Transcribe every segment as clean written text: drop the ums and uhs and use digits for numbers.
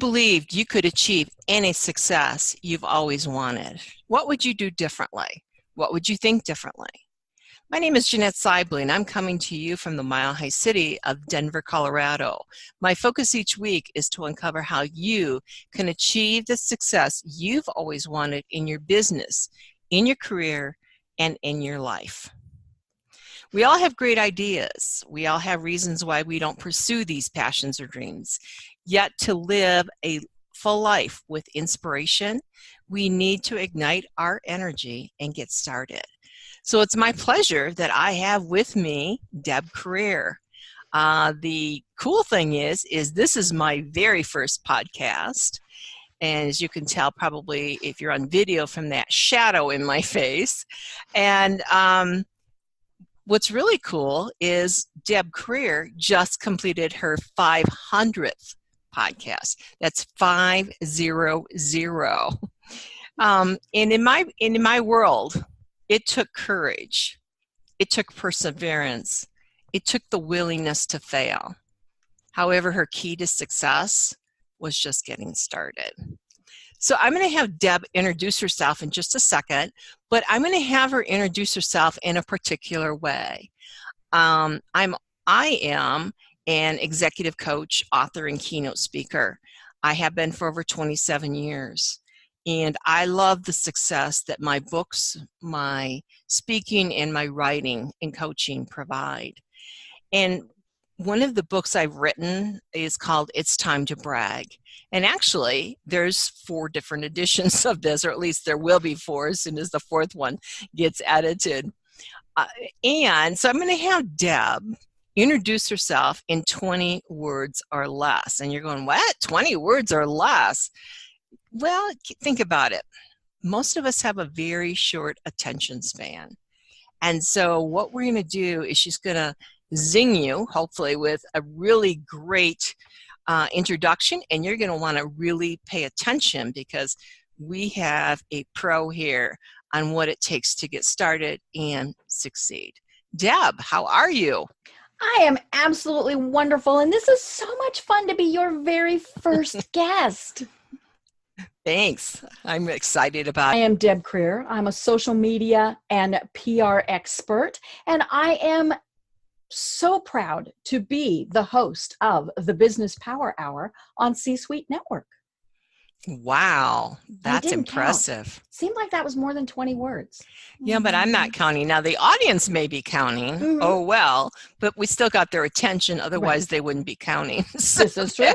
believed you could achieve any success you've always wanted, what would you do differently? What would you think differently? My name is Jeanette Sibley, and I'm coming to you from the Mile High City of Denver, Colorado. My focus each week is to uncover how you can achieve the success you've always wanted in your business, in your career, and in your life. We all have great ideas. We all have reasons why we don't pursue these passions or dreams. Yet to live a full life with inspiration, we need to ignite our energy and get started. So it's my pleasure that I have with me Deb Krier. The cool thing is this is my very first podcast. And as you can tell, probably if you're on video, from that shadow in my face. And what's really cool is Deb Krier just completed her 500th podcast. That's 500. And in my world, it took courage, it took perseverance, it took the willingness to fail. However, her key to success was just getting started. So I'm going to have Deb introduce herself in just a second, but I'm going to have her introduce herself in a particular way. I am an executive coach, author, and keynote speaker. I have been for over 27 years. And I love the success that my books, my speaking, and my writing and coaching provide. And one of the books I've written is called It's Time to Brag. And actually, there's 4 different editions of this, or at least there will be 4 as soon as the 4th one gets edited. And so I'm going to have Deb introduce herself in 20 words or less. And you're going, what? 20 words or less? Well, think about it. Most of us have a very short attention span. And so what we're going to do is she's going to zing you, hopefully, with a really great introduction. And you're going to want to really pay attention because we have a pro here on what it takes to get started and succeed. Deb, how are you? I am absolutely wonderful. And this is so much fun to be your very first guest. Thanks. I'm excited about it. I am Deb Krier. I'm a social media and PR expert, and I am so proud to be the host of the Business Power Hour on C-Suite Network. Wow, that's impressive. Count. Seemed like that was more than 20 words. Yeah, but I'm not counting. Now, the audience may be counting. Mm-hmm. Oh, well, but we still got their attention. Otherwise, They wouldn't be counting. So this is true.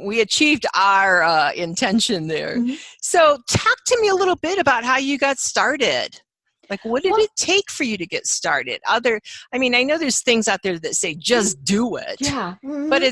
We achieved our intention there. Mm-hmm. So talk to me a little bit about how you got started. Like, what did it take for you to get started? I know there's things out there that say, just do it. Yeah. Mm-hmm. But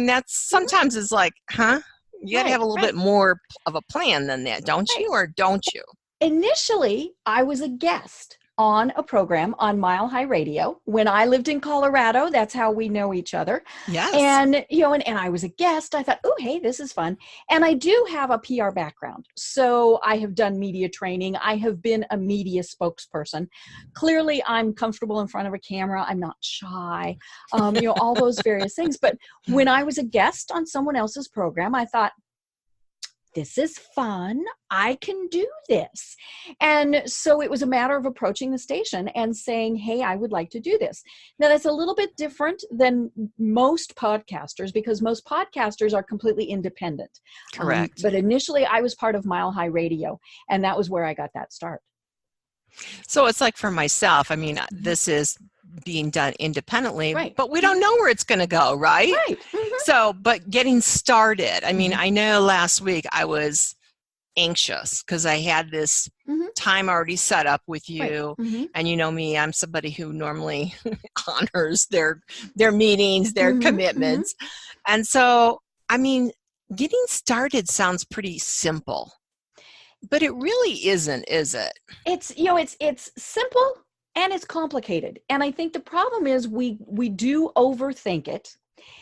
that's sometimes it's like, huh? You got to have a little bit more of a plan than that, don't you? Or don't you? Initially, I was a guest on a program on Mile High Radio when I lived in Colorado. That's how we know each other. Yes. And, and I was a guest. I thought, oh, hey, this is fun. And I do have a PR background. So I have done media training. I have been a media spokesperson. Clearly, I'm comfortable in front of a camera. I'm not shy, all those various things. But when I was a guest on someone else's program, I thought, this is fun. I can do this. And so it was a matter of approaching the station and saying, hey, I would like to do this. Now, that's a little bit different than most podcasters because most podcasters are completely independent. Correct. But initially, I was part of Mile High Radio, and that was where I got that start. So it's like for myself, this is being done independently, but we don't know where it's going to go, right? Right. Mm-hmm. So, but getting started, I know last week I was anxious because I had this time already set up with you. Right. Mm-hmm. And you know me, I'm somebody who normally honors their meetings, their commitments. And so, getting started sounds pretty simple, but it really isn't, is it? It's simple. And it's complicated. And I think the problem is we do overthink it.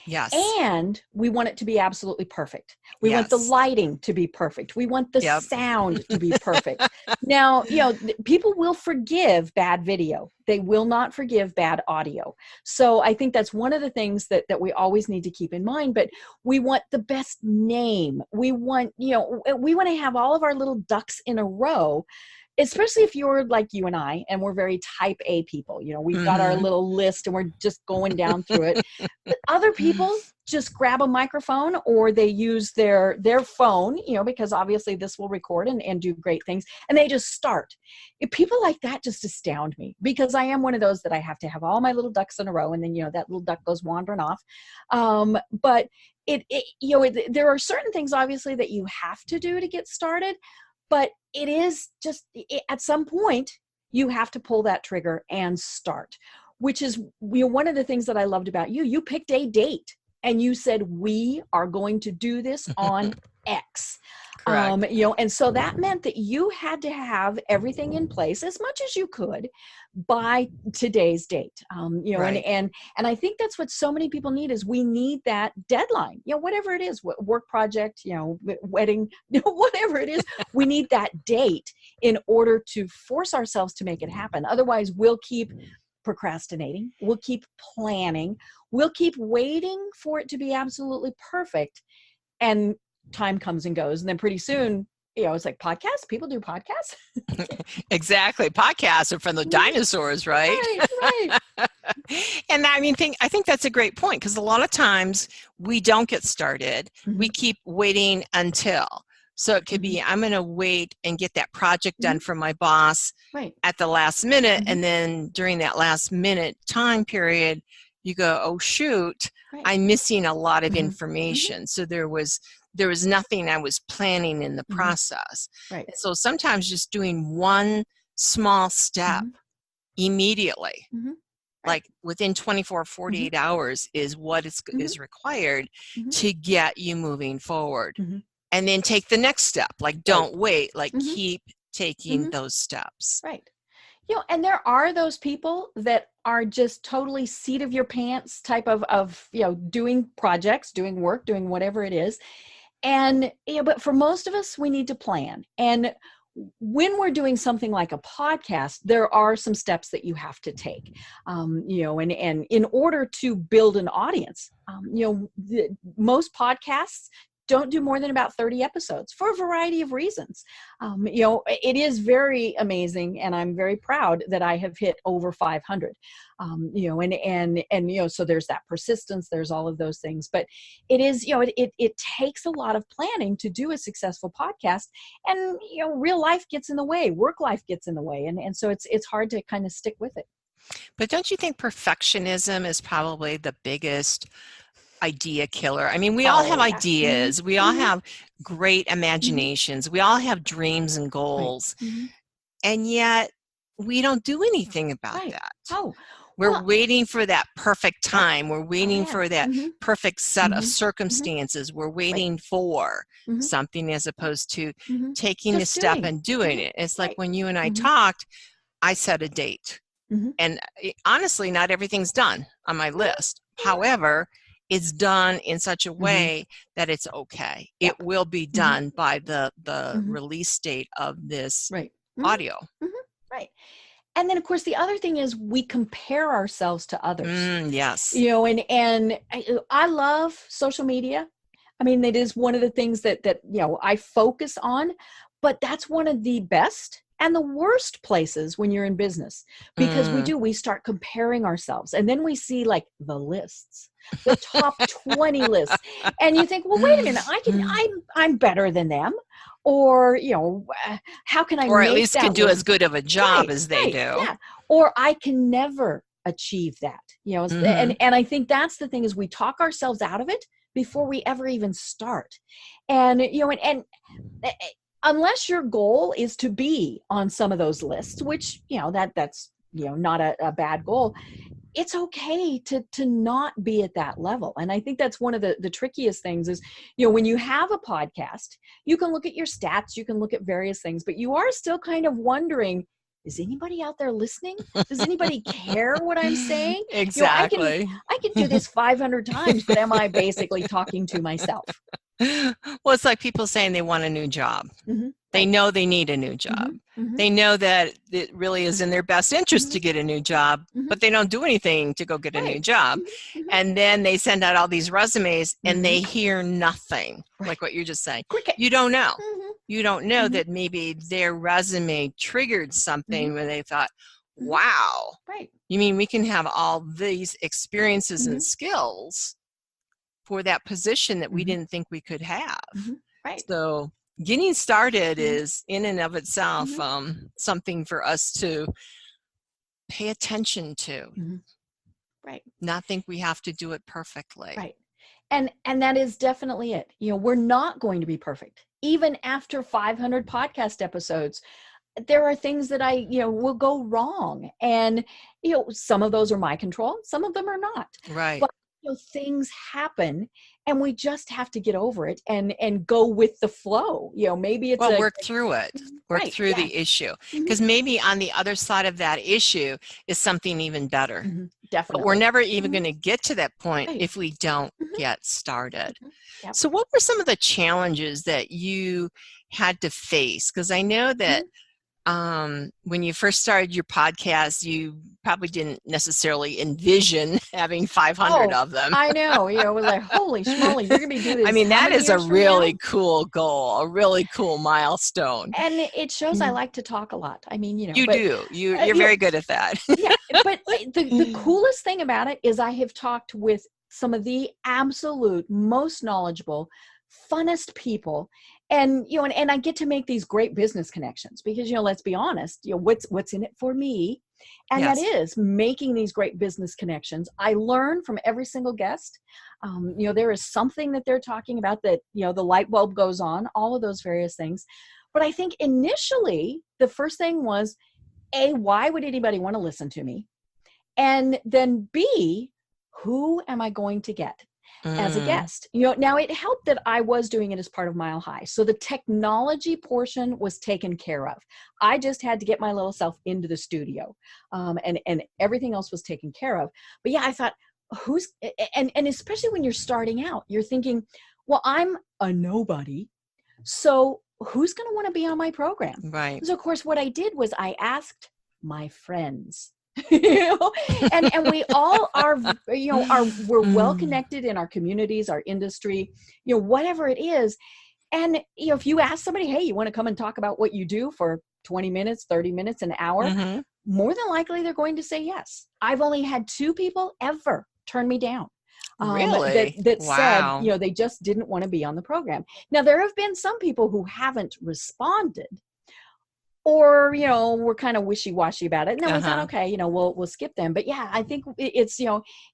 Yes. And we want it to be absolutely perfect. We want the Yes. lighting to be perfect. We want the Yep. sound to be perfect. Now, people will forgive bad video. They will not forgive bad audio. So I think that's one of the things that we always need to keep in mind. But we want the best name. We want, we want to have all of our little ducks in a row, especially if you're like you and I, and we're very type A people. We've got our Mm-hmm. little list and we're just going down through it. But other people just grab a microphone, or they use their phone, because obviously this will record and do great things, and they just start. People like that just astound me, because I am one of those that I have to have all my little ducks in a row, and then that little duck goes wandering off. But there are certain things obviously that you have to do to get started, but it is just, at some point you have to pull that trigger and start, which is one of the things that I loved about you. You picked a date and you said, we are going to do this on X. Correct. And so that meant that you had to have everything in place as much as you could by today's date. Right. And I think that's what so many people need, is we need that deadline, whatever it is, work project, wedding, whatever it is, we need that date in order to force ourselves to make it happen. Otherwise, we'll keep procrastinating, we'll keep planning, we'll keep waiting for it to be absolutely perfect. And time comes and goes. And then pretty soon, it's like podcasts. People do podcasts. Exactly. Podcasts are from the dinosaurs, right? Right. And I think that's a great point, because a lot of times we don't get started. Mm-hmm. We keep waiting until. So it could be, I'm going to wait and get that project done for my boss at the last minute. And then during that last minute time period, you go, oh, shoot, I'm missing a lot of information. So there was nothing I was planning in the process. Right. And so sometimes just doing one small step immediately, like within 24, 48 hours is what is required to get you moving forward. And then take the next step. Like, don't wait, like keep taking those steps. Right. And there are those people that are just totally seat of your pants type of doing projects, doing work, doing whatever it is. And, but for most of us, we need to plan. And when we're doing something like a podcast, there are some steps that you have to take, and in order to build an audience, most podcasts don't do more than about 30 episodes for a variety of reasons. It is very amazing, and I'm very proud that I have hit over 500. So there's that persistence, there's all of those things, but it is, it takes a lot of planning to do a successful podcast, and real life gets in the way, work life gets in the way, and so it's hard to kind of stick with it. But don't you think perfectionism is probably the biggest idea killer? I mean, we all have ideas. We all have great imaginations. We all have dreams and goals. And yet we don't do anything about that. We're waiting for that perfect time. We're waiting for that perfect set of circumstances. We're waiting for something, as opposed to taking the step and doing it. It's like when you and I talked, I set a date. And honestly, not everything's done on my list. However, it's done in such a way that it's okay. It will be done by the release date of this audio. Right. And then, of course, the other thing is we compare ourselves to others. Yes. And I love social media. I mean, it is one of the things that I focus on, but that's one of the best and the worst places when you're in business, because we start comparing ourselves, and then we see like the lists, the top 20 lists, and you think, well, wait a minute, I'm better than them, or how can I, or make at least that can do list? as good of a job as they do. Yeah. Or I can never achieve that, and I think that's the thing, is we talk ourselves out of it before we ever even start. And and unless your goal is to be on some of those lists, which that's not a bad goal, it's okay to not be at that level. And I think that's one of the trickiest things is, when you have a podcast, you can look at your stats, you can look at various things, but you are still kind of wondering, is anybody out there listeling? Does anybody care what I'm saying? Exactly. I can do this 500 times, but am I basically talking to myself? Well, it's like people saying they want a new job. Mm-hmm. They Right. know they need a new job. Mm-hmm. Mm-hmm. They know that it really is in their best interest Mm-hmm. to get a new job, Mm-hmm. but they don't do anything to go get a new Right. job. Mm-hmm. And then they send out all these resumes and Mm-hmm. they hear nothing, Right. like what you're just saying. Cricket. You don't know. Mm-hmm. You don't know Mm-hmm. that maybe their resume triggered something Mm-hmm. where they thought, Mm-hmm. wow, Right. you mean we can have all these experiences Mm-hmm. and skills for that position that we Mm-hmm. didn't think we could have. Mm-hmm. Right. So getting started Mm-hmm. is in and of itself Mm-hmm. something for us to pay attention to. Mm-hmm. Right. Not think we have to do it perfectly. Right. And that is definitely it. We're not going to be perfect. Even after 500 podcast episodes, there are things that I, will go wrong. And, some of those are my control. Some of them are not. Right. But, things happen and we just have to get over it and go with the flow. Maybe it's work through it. Work right, through yeah. the issue. Mhm. Because maybe on the other side of that issue is something even better. Mhm. Definitely. But we're never even Mhm. going to get to that point Right. if we don't Mhm. get started. Mhm. Yep. So what were some of the challenges that you had to face? Because I know that when you first started your podcast, you probably didn't necessarily envision having 500 of them. I know. It was like, holy schmoly, you're going to be doing this. I mean, how that many is a years from really now? cool goal, a really cool milestone. And it shows I like to talk a lot. I mean, You but, do. You're very good at that. yeah, but the coolest thing about it is I have talked with some of the absolute most knowledgeable, funnest people, and and I get to make these great business connections because let's be honest, what's in it for me, and Yes. that is making these great business connections. I learn from every single guest. There is something that they're talking about that the light bulb goes on, all of those various things. But I think initially the first thing was, A, why would anybody want to listen to me? And then B, who am I going to get as a guest? Now it helped that I was doing it as part of Mile High. So the technology portion was taken care of. I just had to get my little self into the studio, and everything else was taken care of. But yeah, I thought, and especially when you're starting out, you're thinking, well, I'm a nobody. So who's going to want to be on my program? Right. So of course, what I did was I asked my friends, and we all are, we're well connected in our communities, our industry, whatever it is. And, if you ask somebody, hey, you want to come and talk about what you do for 20 minutes, 30 minutes, an hour, more than likely they're going to say yes. I've only had 2 people ever turn me down. Really? That Wow. said, they just didn't want to be on the program. Now, there have been some people who haven't responded or, we're kind of wishy-washy about it. And then we thought, okay, we'll skip them. But yeah, I think it's,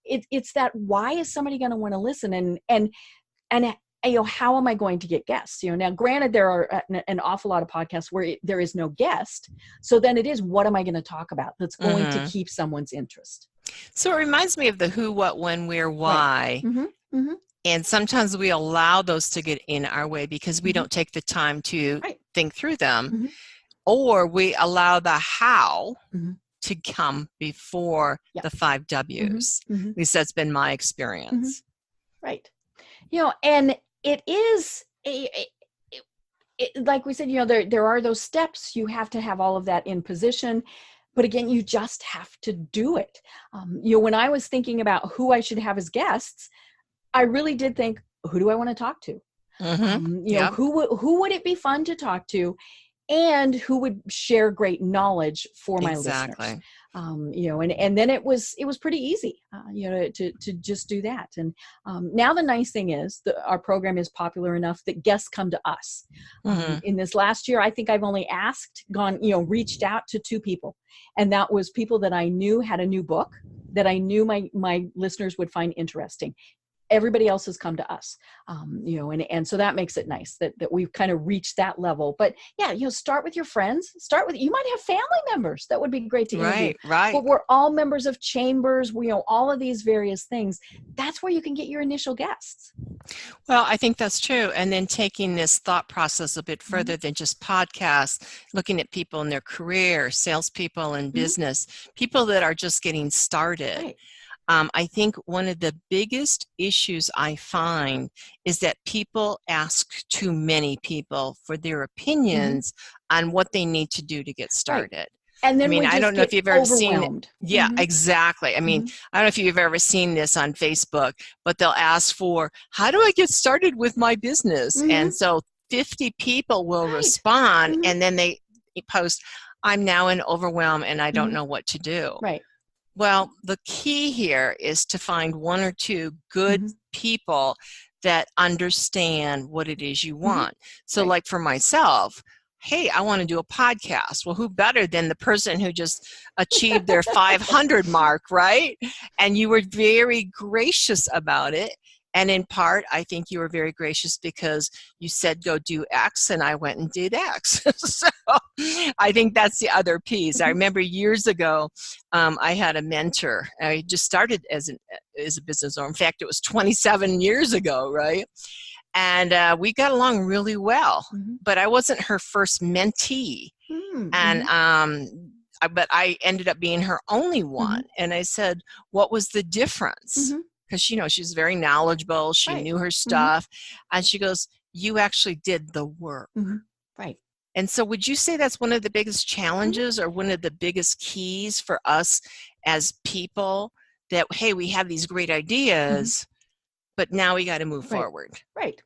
it's that, why is somebody going to want to listen? And how am I going to get guests? Now granted, there are an awful lot of podcasts where there is no guest. So then it is, what am I going to talk about that's going to keep someone's interest? So it reminds me of the who, what, when, where, why. Right. And sometimes we allow those to get in our way because we don't take the time to think through them. Or we allow the how to come before the 5 W's. At least that's been my experience. Right. And it is, like we said, there are those steps. You have to have all of that in position. But again, you just have to do it. When I was thinking about who I should have as guests, I really did think, who do I want to talk to? Who would it be fun to talk to? And who would share great knowledge for my listeners? And then it was pretty easy, to just do that. And now the nice thing is that our program is popular enough that guests come to us. In this last year, I think I've only reached out to 2 people, and that was people that I knew had a new book that I knew my listeners would find interesting. everybody else has come to us, and so that makes it nice that we've kind of reached that level. But yeah, start with your friends, you might have family members that would be great to interview. Right. But we're all members of chambers, all of these various things. That's where you can get your initial guests. Well, I think that's true. And then taking this thought process a bit further than just podcasts, looking at people in their career, salespeople in business, people that are just getting started. Right. I think one of the biggest issues I find is that people ask too many people for their opinions on what they need to do to get started. Right. And then I don't know if you've ever seen it. Yeah, exactly. I don't know if you've ever seen this on Facebook, but they'll ask for, how do I get started with my business? And so 50 people will respond, and then they post, I'm now in overwhelm and I don't know what to do. Right. Well, the key here is to find one or two good people that understand what it is you want. So like for myself, hey, I want to do a podcast. Well, who better than the person who just achieved their 500 mark, right? And you were very gracious about it. And in part, I think you were very gracious because you said, go do X, and I went and did X. So I think that's the other piece. I remember years ago, I had a mentor. I just started as a business owner. In fact, it was 27 years ago, right? And we got along really well, but I wasn't her first mentee. And but I ended up being her only one. And I said, what was the difference? Because, she's very knowledgeable. She knew her stuff. And she goes, you actually did the work. Right. And so would you say that's one of the biggest challenges or one of the biggest keys for us as people that, hey, we have these great ideas, but now we got to move forward. Right.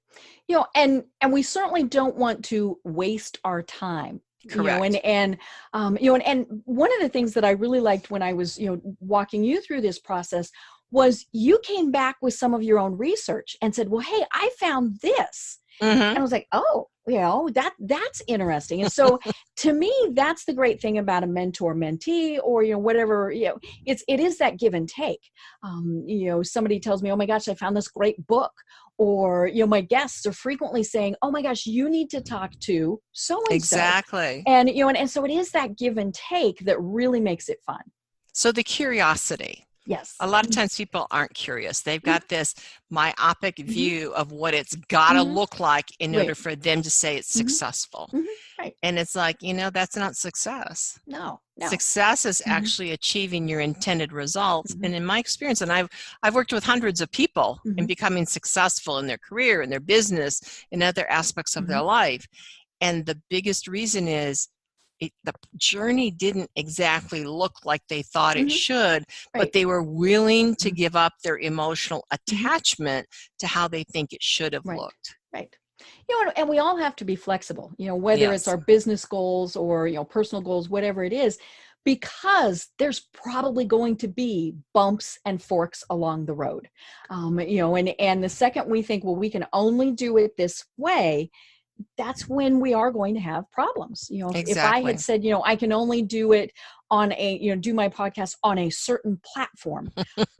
And we certainly don't want to waste our time. Correct. And one of the things that I really liked when I was, walking you through this process was you came back with some of your own research and said, well, hey, I found this. And I was like, oh, that's interesting. And so to me, that's the great thing about a mentor mentee or, whatever, it is that give and take. Somebody tells me, oh my gosh, I found this great book, or, my guests are frequently saying, oh my gosh, you need to talk to so-and-so. Exactly. And, and so it is that give and take that really makes it fun. So the curiosity. Yes. A lot of times people aren't curious. They've got this myopic view of what it's got to look like in order for them to say it's successful. Right. And it's like, that's not success. No. Success is actually achieving your intended results. And in my experience, and I've worked with hundreds of people in becoming successful in their career, in their business, in other aspects of their life. And the biggest reason is the journey didn't exactly look like they thought it should, but they were willing to give up their emotional attachment to how they think it should have looked. Right. And we all have to be flexible, whether it's our business goals or, personal goals, whatever it is, because there's probably going to be bumps and forks along the road. And the second we think, well, we can only do it this way, that's when we are going to have problems. If I had said, I can only do it on do my podcast on a certain platform.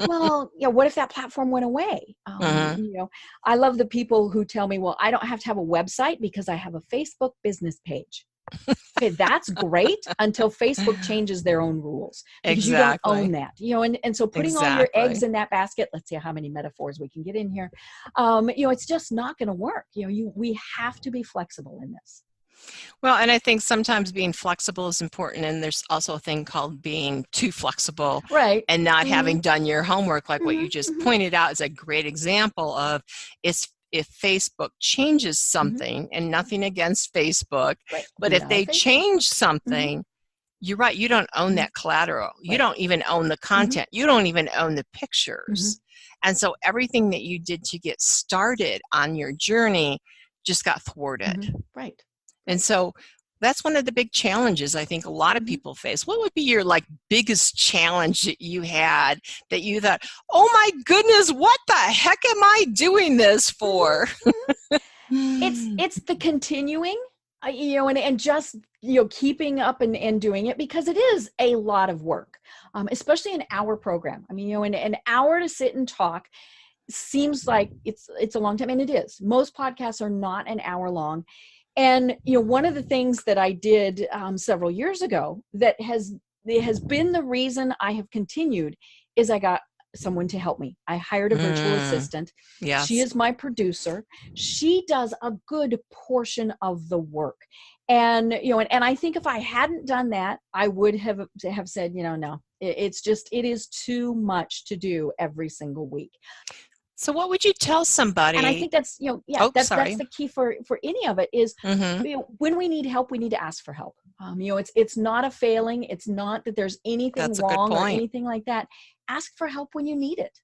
Well, what if that platform went away? I love the people who tell me, well, I don't have to have a website because I have a Facebook business page. Okay, that's great until Facebook changes their own rules, because you don't own that. And so putting all your eggs in that basket, let's see how many metaphors we can get in here. It's just not going to work. We have to be flexible in this. Well, and I think sometimes being flexible is important, and there's also a thing called being too flexible, right? And not having done your homework, like what you just pointed out is a great example of if Facebook changes something, and nothing against Facebook, but if they change something, you're right, you don't own that collateral. You don't even own the content. You don't even own the pictures. And so everything that you did to get started on your journey just got thwarted. Right. And so that's one of the big challenges I think a lot of people face. What would be your biggest challenge that you had that you thought, oh my goodness, what the heck am I doing this for? It's the continuing, and just, keeping up and doing it, because it is a lot of work, especially an hour program. An hour to sit and talk. seems like it's a long time, and it is. Most podcasts are not an hour long. And one of the things that I did several years ago that it has been the reason I have continued is I got someone to help me. I hired a virtual assistant. She Yes. is my producer. She does a good portion of the work. And and I think if I hadn't done that, I would have said, no, it is too much to do every single week. So what would you tell somebody? And I think that's, that's the key for any of it is, when we need help, we need to ask for help. It's not a failing. It's not that there's anything wrong or anything like that. Ask for help when you need it.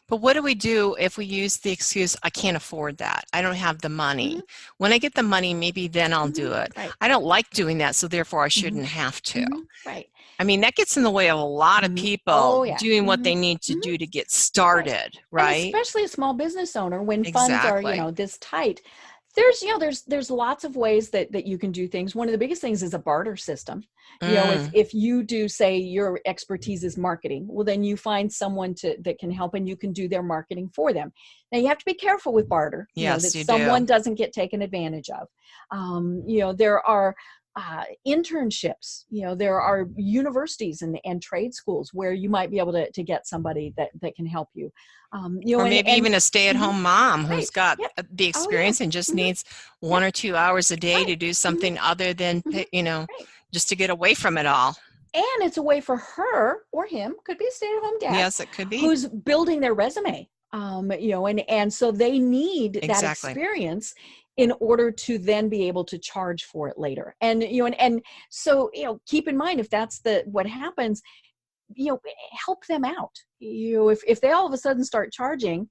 But what do we do if we use the excuse, I can't afford that, I don't have the money? When I get the money, maybe then I'll do it. Right. I don't like doing that, so therefore I shouldn't have to. Right. I mean, that gets in the way of a lot of people doing what they need to do to get started, right? And especially a small business owner, when funds are, this tight. There's lots of ways that you can do things. One of the biggest things is a barter system. If you do, say, your expertise is marketing, well, then you find someone that can help, and you can do their marketing for them. Now, you have to be careful with barter. Yes, that you someone do. doesn't get taken advantage of. There are internships. There are universities and trade schools where you might be able to get somebody that can help you. Or maybe even a stay-at-home mom who's got the experience and just needs 1 or 2 hours a day to do something other than, just to get away from it all. And it's a way for her or him, could be a stay-at-home dad. Yes, it could be. Who's building their resume. And so they need that experience in order to then be able to charge for it later. And, and so, keep in mind, if that's what happens, help them out. If they all of a sudden start charging,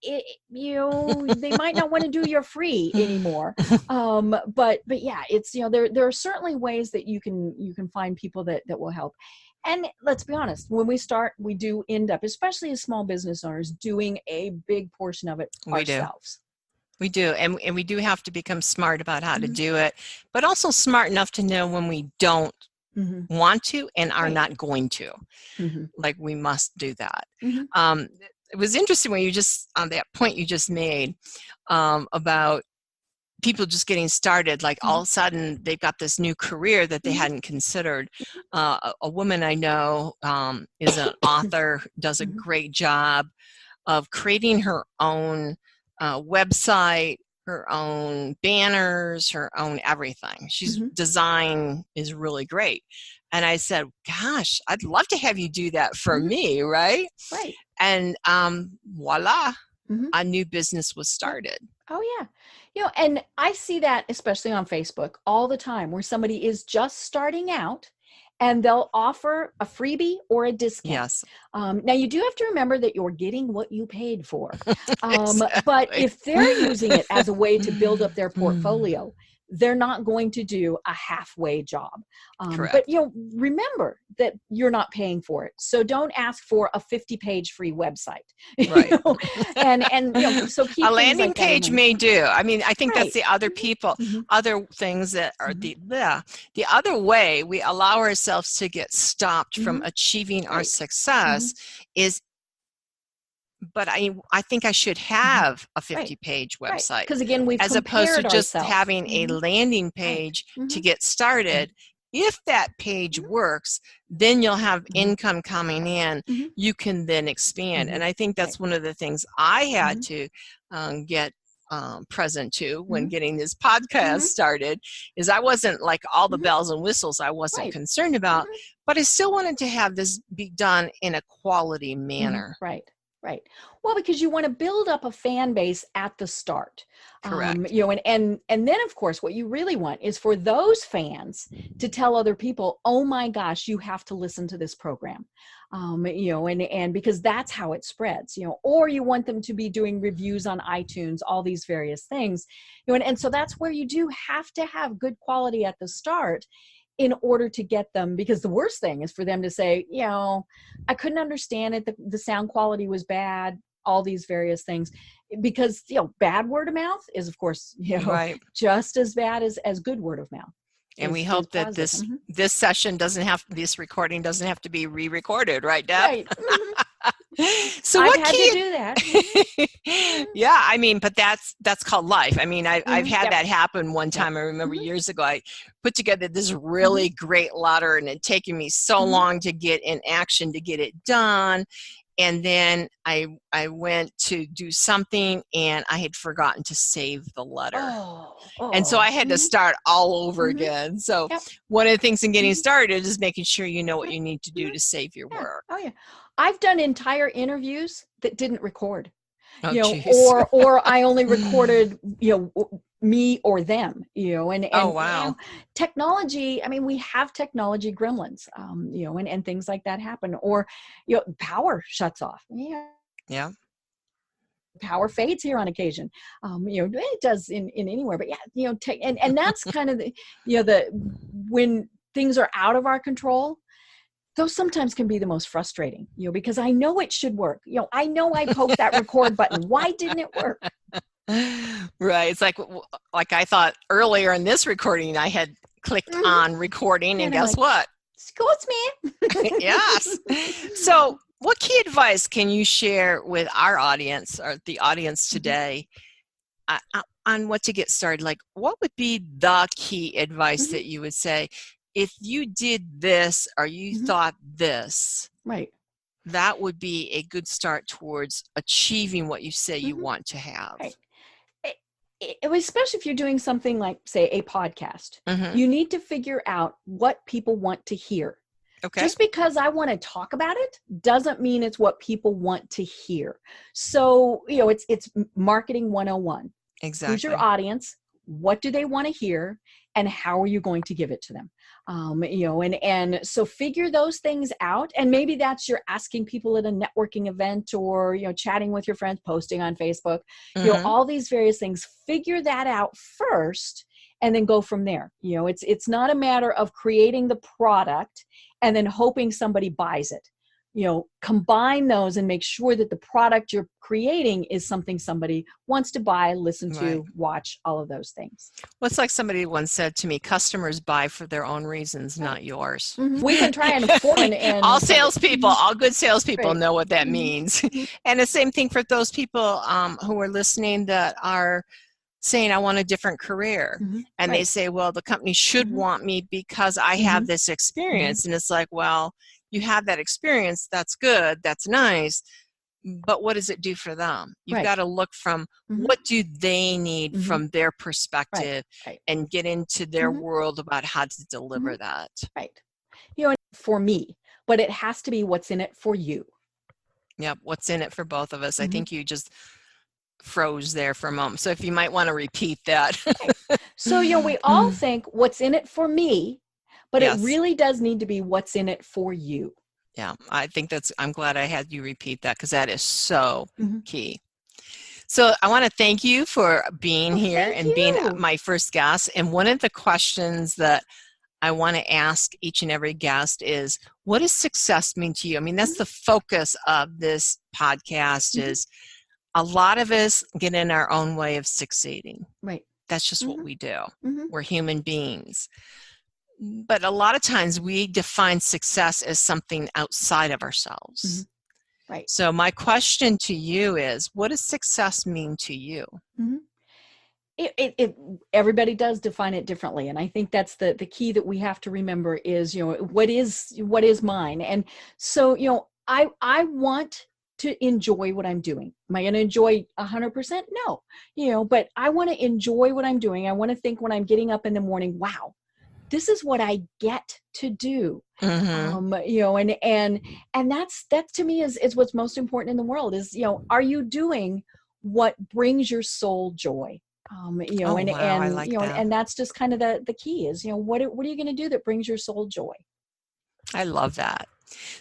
they might not want to do your free anymore. But yeah, it's, there are certainly ways that you can find people that will help. And let's be honest, when we start, we do end up, especially as small business owners, doing a big portion of it ourselves. We do. And we do have to become smart about how to do it, but also smart enough to know when we don't want to and are not going to. Like, we must do that. It was interesting when you just, on that point you just made about people just getting started, like all of a sudden they've got this new career that they hadn't considered. A woman I know is an author, does a great job of creating her own website, her own banners, her own everything. She's design is really great. And I said, gosh, I'd love to have you do that for me, right? Right. And voila, a new business was started. Oh, yeah. And I see that especially on Facebook all the time, where somebody is just starting out and they'll offer a freebie or a discount. Yes. Now, you do have to remember that you're getting what you paid for. But if they're using it as a way to build up their portfolio, they're not going to do a halfway job. But remember that you're not paying for it. So don't ask for a 50-page free website. Right. And so keep a landing like page may do. I mean, I think that's the other people, other things that are the other way we allow ourselves to get stopped from achieving our success is, but I think I should have a 50-page website. Because again, we've as opposed to just ourselves. having a landing page to get started. If that page works, then you'll have income coming in. You can then expand. And I think that's one of the things I had to get present to when getting this podcast started, is I wasn't like all the bells and whistles I wasn't concerned about, but I still wanted to have this be done in a quality manner. Right. Well, because you want to build up a fan base at the start. Correct. And then of course, what you really want is for those fans to tell other people, oh my gosh, you have to listen to this program. And because that's how it spreads, or you want them to be doing reviews on iTunes, all these various things, and so that's where you do have to have good quality at the start in order to get them, because the worst thing is for them to say, I couldn't understand it. The sound quality was bad, all these various things, because, bad word of mouth is of course, just as bad as good word of mouth. And we hope that this session this recording doesn't have to be re-recorded, right, Deb? Right. So I've what had to do that. Yeah, I mean, but that's called life. I mean, I've had Yep. that happen one Yep. time. I remember years ago, I put together this Mm-hmm. really great letter, and it had taken me so long to get in action to get it done. And then I went to do something, and I had forgotten to save the letter. And so I had to start all over again. So Yep. one of the things in getting started is making sure you know what you need to do to save your Yeah. work. Oh yeah. I've done entire interviews that didn't record. Oh, You know, geez. or I only recorded, you know, me or them, you know, and Oh, you wow. know, technology, I mean, we have technology gremlins, you know, and things like that happen, or, you know, power shuts off. Yeah. Power fades here on occasion. You know, it does in anywhere, but yeah, you know, and that's kind of the, you know, when things are out of our control, those sometimes can be the most frustrating, you know, because I know it should work. You know, I know I poked that record button. Why didn't it work? Right. It's like I thought earlier in this recording, I had clicked on recording, and guess what? Excuse me. Yes. So what key advice can you share with our audience, or the audience today, on what to get started? Like, what would be the key advice that you would say, if you did this or you thought this, Right. that would be a good start towards achieving what you say you want to have? Right. Especially if you're doing something like, say, a podcast, you need to figure out what people want to hear. Okay. Just because I want to talk about it doesn't mean it's what people want to hear. So, you know, it's marketing 101. Exactly. Who's your audience? What do they want to hear? And how are you going to give it to them? You know, and so figure those things out. And maybe that's you're asking people at a networking event, or, you know, chatting with your friends, posting on Facebook, you know, all these various things. Figure that out first, and then go from there. You know, it's not a matter of creating the product and then hoping somebody buys it. You know, combine those and make sure that the product you're creating is something somebody wants to buy, listen to, watch, all of those things. Well, it's like somebody once said to me, customers buy for their own reasons, not yours. We've been trying to form and all salespeople, all good salespeople know what that means. And the same thing for those people who are listening that are saying, I want a different career. And they say, well, the company should want me because I have this experience. And it's like, well, you have that experience. That's good. That's nice. But what does it do for them? You've got to look from what do they need from their perspective and get into their world about how to deliver that. Right. You know, for me, but it has to be what's in it for you. Yep. What's in it for both of us. I think you just froze there for a moment. So if you might want to repeat that. So, you know, we all think what's in it for me, but it really does need to be what's in it for you. Yeah, I think I'm glad I had you repeat that, because that is so key. So I want to thank you for being here and being my first guest. And one of the questions that I want to ask each and every guest is, what does success mean to you? I mean, that's the focus of this podcast is a lot of us get in our own way of succeeding. Right. That's just what we do. We're human beings. But a lot of times we define success as something outside of ourselves. Right. So my question to you is, what does success mean to you? Everybody does define it differently. And I think that's the key that we have to remember is, you know, what is mine? And so, you know, I want to enjoy what I'm doing. Am I going to enjoy 100%? No, you know, but I want to enjoy what I'm doing. I want to think when I'm getting up in the morning, wow, this is what I get to do. You know, and that to me is what's most important in the world is, you know, are you doing what brings your soul joy? You know, and I like you know, that. and that's just kind of the key is, you know, what are you going to do that brings your soul joy? I love that.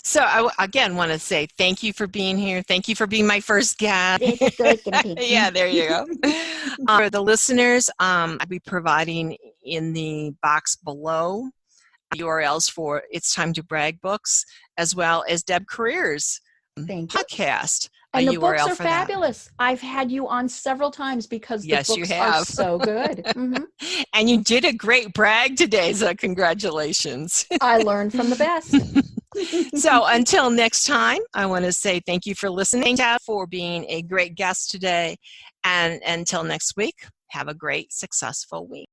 So I again want to say thank you for being here. Thank you for being my first guest. Yeah, there you go. For the listeners, I'll be providing in the box below URLs for It's Time to Brag books, as well as Deb Krier's podcast. And the books are fabulous. I've had you on several times because the books are so good. And you did a great brag today, so congratulations. I learned from the best. So until next time, I want to say thank you for listening, Deb, for being a great guest today. And until next week, have a great, successful week.